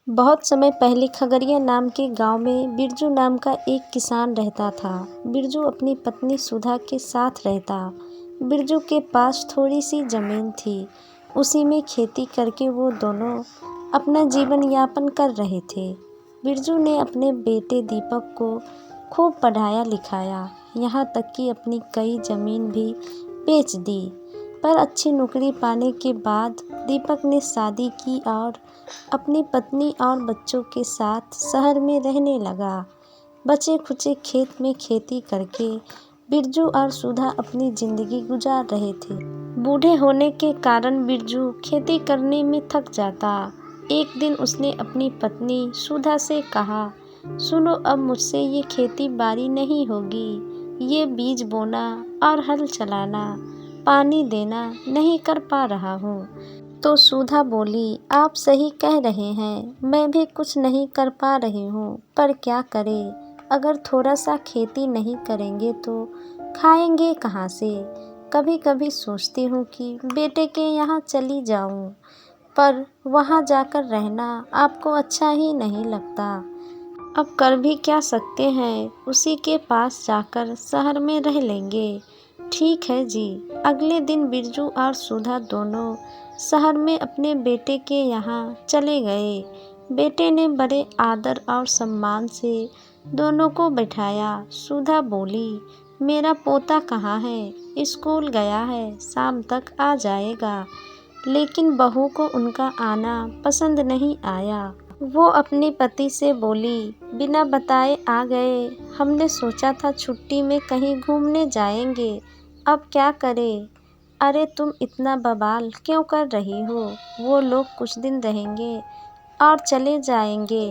बहुत समय पहले खगड़िया नाम के गांव में बिरजू नाम का एक किसान रहता था। बिरजू अपनी पत्नी सुधा के साथ रहता। बिरजू के पास थोड़ी सी जमीन थी। उसी में खेती करके वो दोनों अपना जीवन यापन कर रहे थे। बिरजू ने अपने बेटे दीपक को खूब पढ़ाया लिखाया, यहाँ तक कि अपनी कई जमीन भी बेच दी। पर अच्छी नौकरी पाने के बाद दीपक ने शादी की और अपनी पत्नी और बच्चों के साथ शहर में रहने लगा। बचे खुचे खेत में खेती करके बिरजू और सुधा अपनी जिंदगी गुजार रहे थे। बूढ़े होने के कारण बिरजू खेती करने में थक जाता। एक दिन उसने अपनी पत्नी सुधा से कहा, सुनो, अब मुझसे ये खेती बाड़ी नहीं होगी। ये बीज बोना और हल चलाना, पानी देना नहीं कर पा रहा हूँ। तो सुधा बोली, आप सही कह रहे हैं, मैं भी कुछ नहीं कर पा रही हूँ, पर क्या करें? अगर थोड़ा सा खेती नहीं करेंगे तो खाएंगे कहाँ से? कभी कभी सोचती हूँ कि बेटे के यहाँ चली जाऊँ, पर वहाँ जाकर रहना आपको अच्छा ही नहीं लगता। अब कर भी क्या सकते हैं, उसी के पास जाकर शहर में रह लेंगे। ठीक है जी। अगले दिन बिरजू और सुधा दोनों शहर में अपने बेटे के यहाँ चले गए। बेटे ने बड़े आदर और सम्मान से दोनों को बैठाया। सुधा बोली, मेरा पोता कहाँ है? स्कूल गया है, शाम तक आ जाएगा। लेकिन बहू को उनका आना पसंद नहीं आया। वो अपने पति से बोली, बिना बताए आ गए। हमने सोचा था छुट्टी में कहीं घूमने जाएंगे, अब क्या करें? अरे तुम इतना बवाल क्यों कर रही हो? वो लोग कुछ दिन रहेंगे और चले जाएंगे।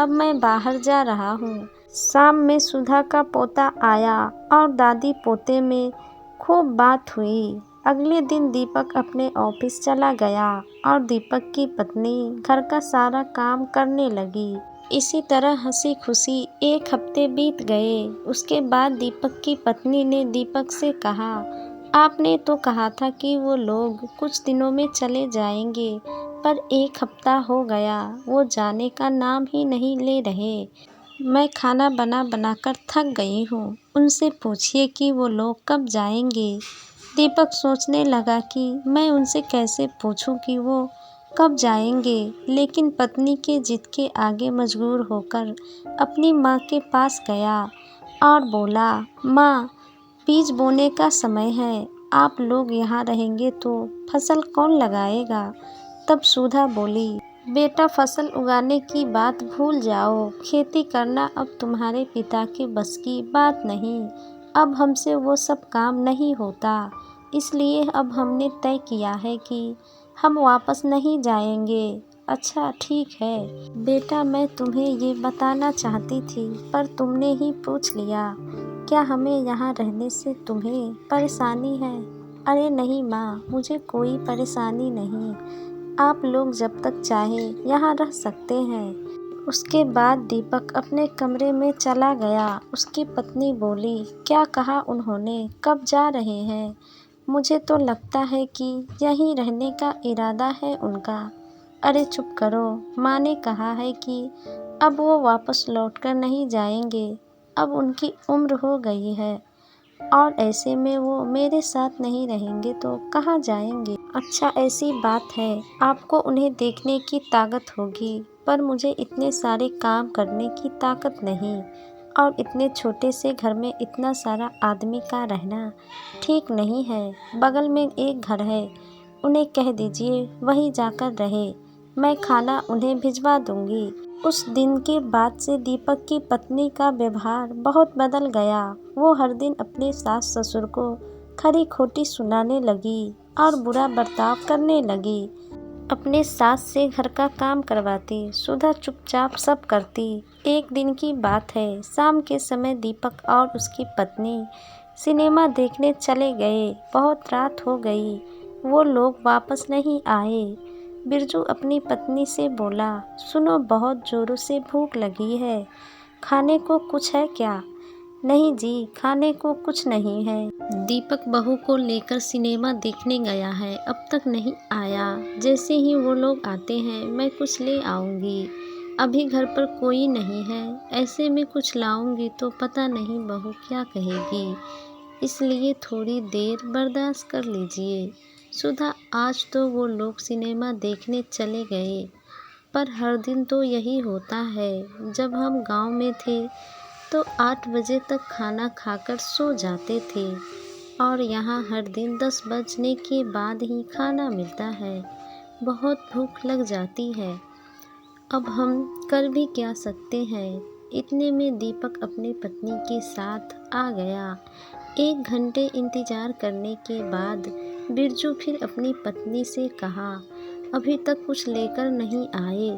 अब मैं बाहर जा रहा हूँ। शाम में सुधा का पोता आया और दादी पोते में खूब बात हुई। अगले दिन दीपक अपने ऑफिस चला गया और दीपक की पत्नी घर का सारा काम करने लगी। इसी तरह हंसी खुशी एक हफ्ते बीत गए। उसके बाद दीपक की पत्नी ने दीपक से कहा, आपने तो कहा था कि वो लोग कुछ दिनों में चले जाएंगे, पर एक हफ्ता हो गया, वो जाने का नाम ही नहीं ले रहे। मैं खाना बना बनाकर थक गई हूँ। उनसे पूछिए कि वो लोग कब जाएंगे। दीपक सोचने लगा कि मैं उनसे कैसे पूछूं कि वो कब जाएंगे, लेकिन पत्नी के जिद के आगे मजबूर होकर अपनी माँ के पास गया और बोला, माँ, बीज बोने का समय है, आप लोग यहाँ रहेंगे तो फसल कौन लगाएगा? तब सुधा बोली, बेटा, फसल उगाने की बात भूल जाओ। खेती करना अब तुम्हारे पिता के बस की बात नहीं। अब हमसे वो सब काम नहीं होता। इसलिए अब हमने तय किया है कि हम वापस नहीं जाएंगे। अच्छा ठीक है बेटा, मैं तुम्हें ये बताना चाहती थी, पर तुमने ही पूछ लिया। क्या हमें यहाँ रहने से तुम्हें परेशानी है? अरे नहीं माँ, मुझे कोई परेशानी नहीं। आप लोग जब तक चाहें यहाँ रह सकते हैं। उसके बाद दीपक अपने कमरे में चला गया। उसकी पत्नी बोली, क्या कहा उन्होंने, कब जा रहे हैं? मुझे तो लगता है कि यहीं रहने का इरादा है उनका। अरे चुप करो, माँ ने कहा है कि अब वो वापस लौटकर नहीं जाएंगे। अब उनकी उम्र हो गई है और ऐसे में वो मेरे साथ नहीं रहेंगे तो कहाँ जाएंगे? अच्छा ऐसी बात है, आपको उन्हें देखने की ताकत होगी, पर मुझे इतने सारे काम करने की ताकत नहीं, और इतने छोटे से घर में इतना सारा आदमी का रहना ठीक नहीं है। बगल में एक घर है, उन्हें कह दीजिए वहीं जाकर रहे। मैं खाना उन्हें भिजवा दूंगी। उस दिन के बाद से दीपक की पत्नी का व्यवहार बहुत बदल गया। वो हर दिन अपने सास ससुर को खरी खोटी सुनाने लगी और बुरा बर्ताव करने लगी। अपने सास से घर का काम करवाती, सुधा चुपचाप सब करती। एक दिन की बात है, शाम के समय दीपक और उसकी पत्नी सिनेमा देखने चले गए। बहुत रात हो गई, वो लोग वापस नहीं आए। बिरजू अपनी पत्नी से बोला, सुनो, बहुत जोरों से भूख लगी है, खाने को कुछ है क्या? नहीं जी, खाने को कुछ नहीं है। दीपक बहू को लेकर सिनेमा देखने गया है, अब तक नहीं आया। जैसे ही वो लोग आते हैं मैं कुछ ले आऊँगी। अभी घर पर कोई नहीं है, ऐसे में कुछ लाऊंगी तो पता नहीं बहू क्या कहेगी, इसलिए थोड़ी देर बर्दाश्त कर लीजिए। सुधा, आज तो वो लोग सिनेमा देखने चले गए, पर हर दिन तो यही होता है। जब हम गांव में थे तो 8 बजे तक खाना खाकर सो जाते थे और यहाँ हर दिन 10 बजने के बाद ही खाना मिलता है। बहुत भूख लग जाती है, अब हम कर भी क्या सकते हैं। इतने में दीपक अपनी पत्नी के साथ आ गया। 1 घंटे इंतजार करने के बाद बिरजू फिर अपनी पत्नी से कहा, अभी तक कुछ लेकर नहीं आए,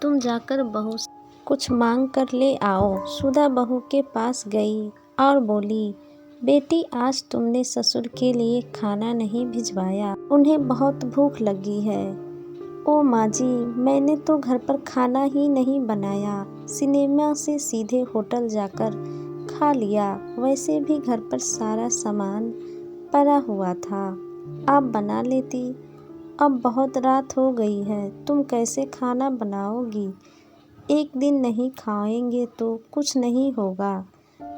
तुम जाकर बहू से कुछ मांग कर ले आओ। सुधा बहू के पास गई और बोली, बेटी आज तुमने ससुर के लिए खाना नहीं भिजवाया, उन्हें बहुत भूख लगी है। ओ माँ जी, मैंने तो घर पर खाना ही नहीं बनाया, सिनेमा से सीधे होटल जाकर खा लिया। वैसे भी घर पर सारा सामान पड़ा हुआ था, आप बना लेती। अब बहुत रात हो गई है, तुम कैसे खाना बनाओगी? एक दिन नहीं खाएंगे तो कुछ नहीं होगा।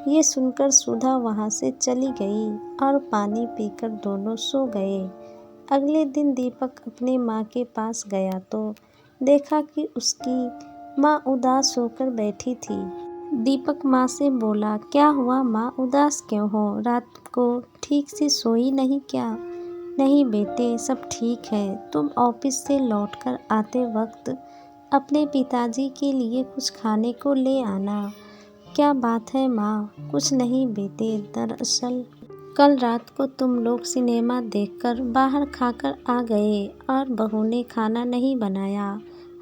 ये सुनकर सुधा वहाँ से चली गई और पानी पीकर दोनों सो गए। अगले दिन दीपक अपने माँ के पास गया तो देखा कि उसकी माँ उदास होकर बैठी थी। दीपक माँ से बोला, क्या हुआ माँ, उदास क्यों हो? रात को ठीक से सोई नहीं क्या? नहीं बेटे, सब ठीक है। तुम ऑफिस से लौटकर आते वक्त अपने पिताजी के लिए कुछ खाने को ले आना। क्या बात है माँ? कुछ नहीं बेटे, दरअसल कल रात को तुम लोग सिनेमा देखकर बाहर खाकर आ गए और बहू ने खाना नहीं बनाया।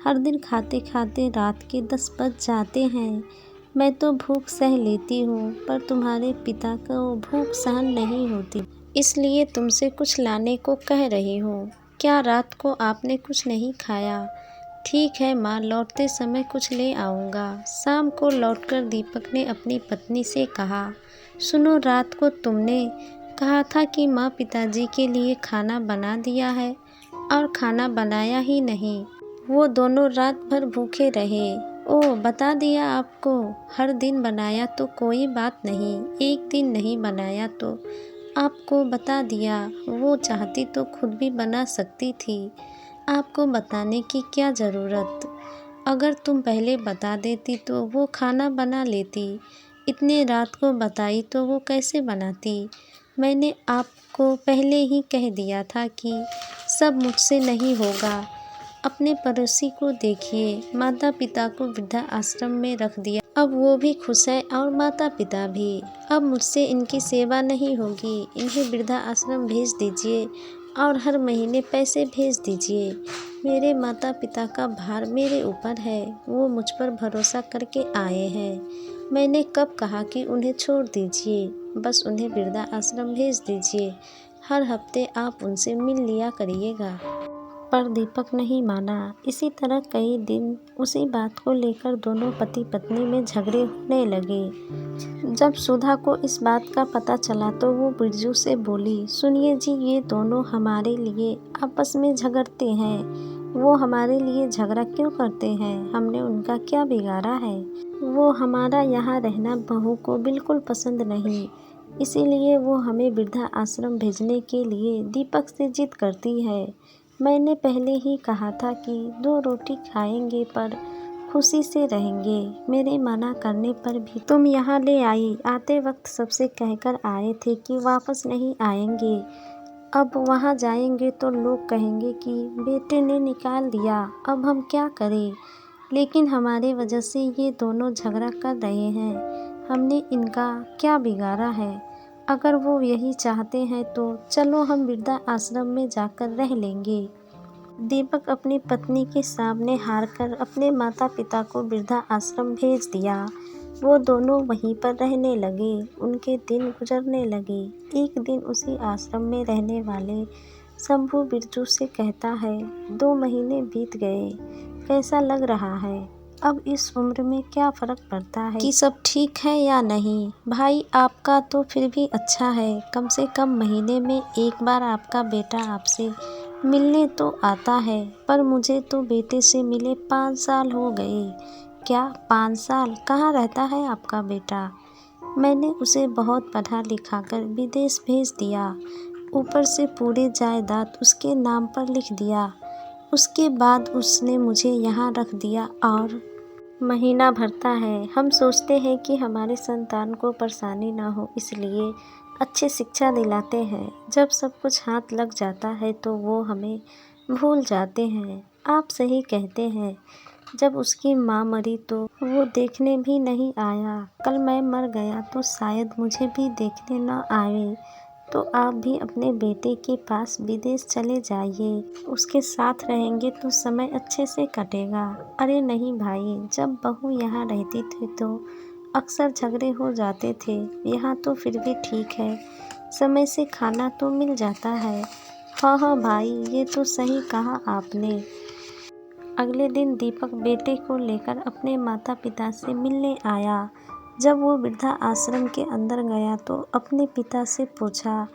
हर दिन खाते खाते रात के 10 बज जाते हैं। मैं तो भूख सह लेती हूँ, पर तुम्हारे पिता को भूख सहन नहीं होती, इसलिए तुमसे कुछ लाने को कह रही हूँ। क्या रात को आपने कुछ नहीं खाया? ठीक है माँ, लौटते समय कुछ ले आऊँगा। शाम को लौटकर दीपक ने अपनी पत्नी से कहा, सुनो, रात को तुमने कहा था कि माँ पिताजी के लिए खाना बना दिया है और खाना बनाया ही नहीं। वो दोनों रात भर भूखे रहे। ओह, बता दिया आपको। हर दिन बनाया तो कोई बात नहीं, एक दिन नहीं बनाया तो आपको बता दिया। वो चाहती तो खुद भी बना सकती थी, आपको बताने की क्या ज़रूरत। अगर तुम पहले बता देती तो वो खाना बना लेती। इतने रात को बताई तो वो कैसे बनाती? मैंने आपको पहले ही कह दिया था कि सब मुझसे नहीं होगा। अपने पड़ोसी को देखिए, माता पिता को वृद्धा आश्रम में रख दिया, अब वो भी खुश है और माता पिता भी। अब मुझसे इनकी सेवा नहीं होगी, इन्हें वृद्धा आश्रम भेज दीजिए और हर महीने पैसे भेज दीजिए। मेरे माता पिता का भार मेरे ऊपर है, वो मुझ पर भरोसा करके आए हैं। मैंने कब कहा कि उन्हें छोड़ दीजिए, बस उन्हें वृद्धा आश्रम भेज दीजिए। हर हफ्ते आप उनसे मिल लिया करिएगा। पर दीपक नहीं माना। इसी तरह कई दिन उसी बात को लेकर दोनों पति पत्नी में झगड़े होने लगे। जब सुधा को इस बात का पता चला तो वो बिरजू से बोली, सुनिए जी, ये दोनों हमारे लिए आपस में झगड़ते हैं। वो हमारे लिए झगड़ा क्यों करते हैं? हमने उनका क्या बिगाड़ा है? वो हमारा यहाँ रहना बहू को बिल्कुल पसंद नहीं, इसीलिए वो हमें वृद्धा आश्रम भेजने के लिए दीपक से जिद करती है। मैंने पहले ही कहा था कि 2 रोटी खाएंगे पर खुशी से रहेंगे। मेरे मना करने पर भी तुम यहाँ ले आई। आते वक्त सबसे कहकर आए थे कि वापस नहीं आएंगे। अब वहाँ जाएंगे तो लोग कहेंगे कि बेटे ने निकाल दिया, अब हम क्या करें? लेकिन हमारे वजह से ये दोनों झगड़ा कर रहे हैं। हमने इनका क्या बिगाड़ा है? अगर वो यही चाहते हैं तो चलो हम वृद्धा आश्रम में जाकर रह लेंगे। दीपक अपनी पत्नी के सामने हार कर अपने माता पिता को वृद्धा आश्रम भेज दिया। वो दोनों वहीं पर रहने लगे। उनके दिन गुजरने लगे। एक दिन उसी आश्रम में रहने वाले शंभू बिरजू से कहता है, 2 महीने बीत गए, कैसा लग रहा है? अब इस उम्र में क्या फ़र्क पड़ता है कि सब ठीक है या नहीं। भाई आपका तो फिर भी अच्छा है, कम से कम महीने में एक बार आपका बेटा आपसे मिलने तो आता है, पर मुझे तो बेटे से मिले 5 साल हो गए। क्या 5 साल? कहाँ रहता है आपका बेटा? मैंने उसे बहुत पढ़ा लिखा कर विदेश भेज दिया, ऊपर से पूरे जायदाद उसके नाम पर लिख दिया। उसके बाद उसने मुझे यहाँ रख दिया और महीना भरता है। हम सोचते हैं कि हमारे संतान को परेशानी ना हो, इसलिए अच्छी शिक्षा दिलाते हैं। जब सब कुछ हाथ लग जाता है तो वो हमें भूल जाते हैं। आप सही कहते हैं। जब उसकी माँ मरी तो वो देखने भी नहीं आया। कल मैं मर गया तो शायद मुझे भी देखने न आए। तो आप भी अपने बेटे के पास विदेश चले जाइए, उसके साथ रहेंगे तो समय अच्छे से कटेगा। अरे नहीं भाई, जब बहू यहाँ रहती थी तो अक्सर झगड़े हो जाते थे। यहाँ तो फिर भी ठीक है, समय से खाना तो मिल जाता है। हाँ हाँ भाई, ये तो सही कहा आपने। अगले दिन दीपक बेटे को लेकर अपने माता पिता से मिलने आया। जब वो वृद्धा आश्रम के अंदर गया तो अपने पिता से पूछा,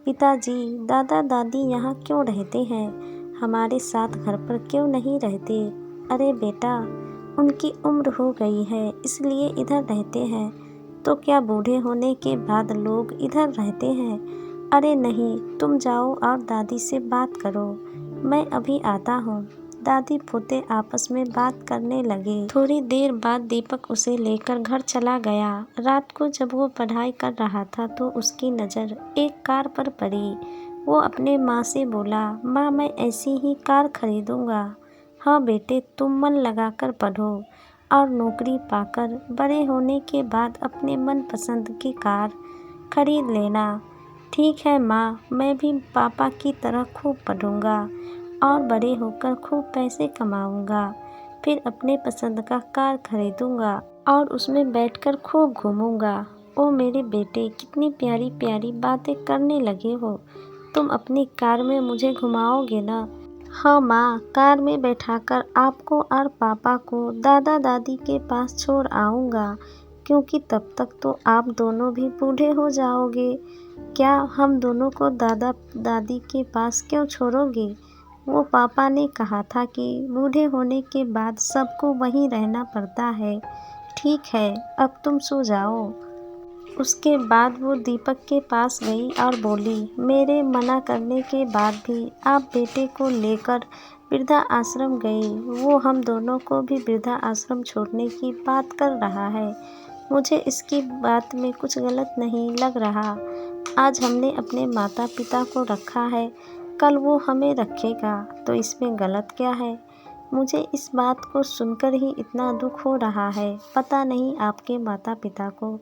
पिताजी, दादा दादी यहाँ क्यों रहते हैं, हमारे साथ घर पर क्यों नहीं रहते? अरे बेटा, उनकी उम्र हो गई है इसलिए इधर रहते हैं। तो क्या बूढ़े होने के बाद लोग इधर रहते हैं? अरे नहीं, तुम जाओ और दादी से बात करो, मैं अभी आता हूँ। दादी पोते आपस में बात करने लगे। थोड़ी देर बाद दीपक उसे लेकर घर चला गया। रात को जब वो पढ़ाई कर रहा था तो उसकी नज़र एक कार पर पड़ी। वो अपने माँ से बोला, माँ मैं ऐसी ही कार खरीदूंगा। हाँ बेटे, तुम मन लगाकर पढ़ो और नौकरी पाकर बड़े होने के बाद अपने मनपसंद की कार खरीद लेना। ठीक है माँ, मैं भी पापा की तरह खूब पढ़ूंगा और बड़े होकर खूब पैसे कमाऊंगा। फिर अपने पसंद का कार खरीदूंगा और उसमें बैठकर खूब घूमूंगा। ओ मेरे बेटे, कितनी प्यारी प्यारी बातें करने लगे हो। तुम अपनी कार में मुझे घुमाओगे ना? हाँ माँ, कार में बैठाकर आपको और पापा को दादा दादी के पास छोड़ आऊँगा, क्योंकि तब तक तो आप दोनों भी बूढ़े हो जाओगे। क्या हम दोनों को दादा दादी के पास क्यों छोड़ोगे? वो पापा ने कहा था कि बूढ़े होने के बाद सबको वहीं रहना पड़ता है। ठीक है, अब तुम सो जाओ। उसके बाद वो दीपक के पास गई और बोली, मेरे मना करने के बाद भी आप बेटे को लेकर वृद्धा आश्रम गए। वो हम दोनों को भी वृद्धा आश्रम छोड़ने की बात कर रहा है। मुझे इसकी बात में कुछ गलत नहीं लग रहा। आज हमने अपने माता पिता को रखा है, कल वो हमें रखेगा, तो इसमें गलत क्या है? मुझे इस बात को सुनकर ही इतना दुख हो रहा है। पता नहीं आपके माता पिता को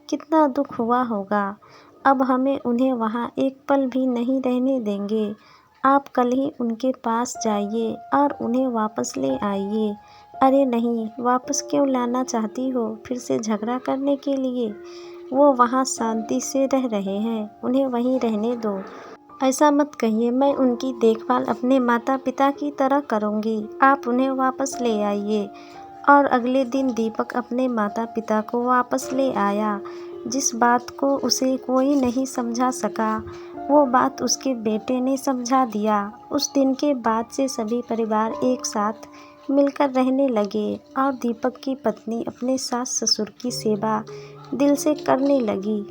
कितना दुख हुआ होगा। अब हमें उन्हें वहाँ एक पल भी नहीं रहने देंगे। आप कल ही उनके पास जाइए और उन्हें वापस ले आइए। अरे नहीं, वापस क्यों लाना चाहती हो? फिर से झगड़ा करने के लिए? वो वहाँ शांति से रह रहे हैं, उन्हें वहीं रहने दो। ऐसा मत कहिए, मैं उनकी देखभाल अपने माता पिता की तरह करूँगी। आप उन्हें वापस ले आइए। और अगले दिन दीपक अपने माता पिता को वापस ले आया। जिस बात को उसे कोई नहीं समझा सका, वो बात उसके बेटे ने समझा दिया। उस दिन के बाद से सभी परिवार एक साथ मिलकर रहने लगे और दीपक की पत्नी अपने सास ससुर की सेवा दिल से करने लगी।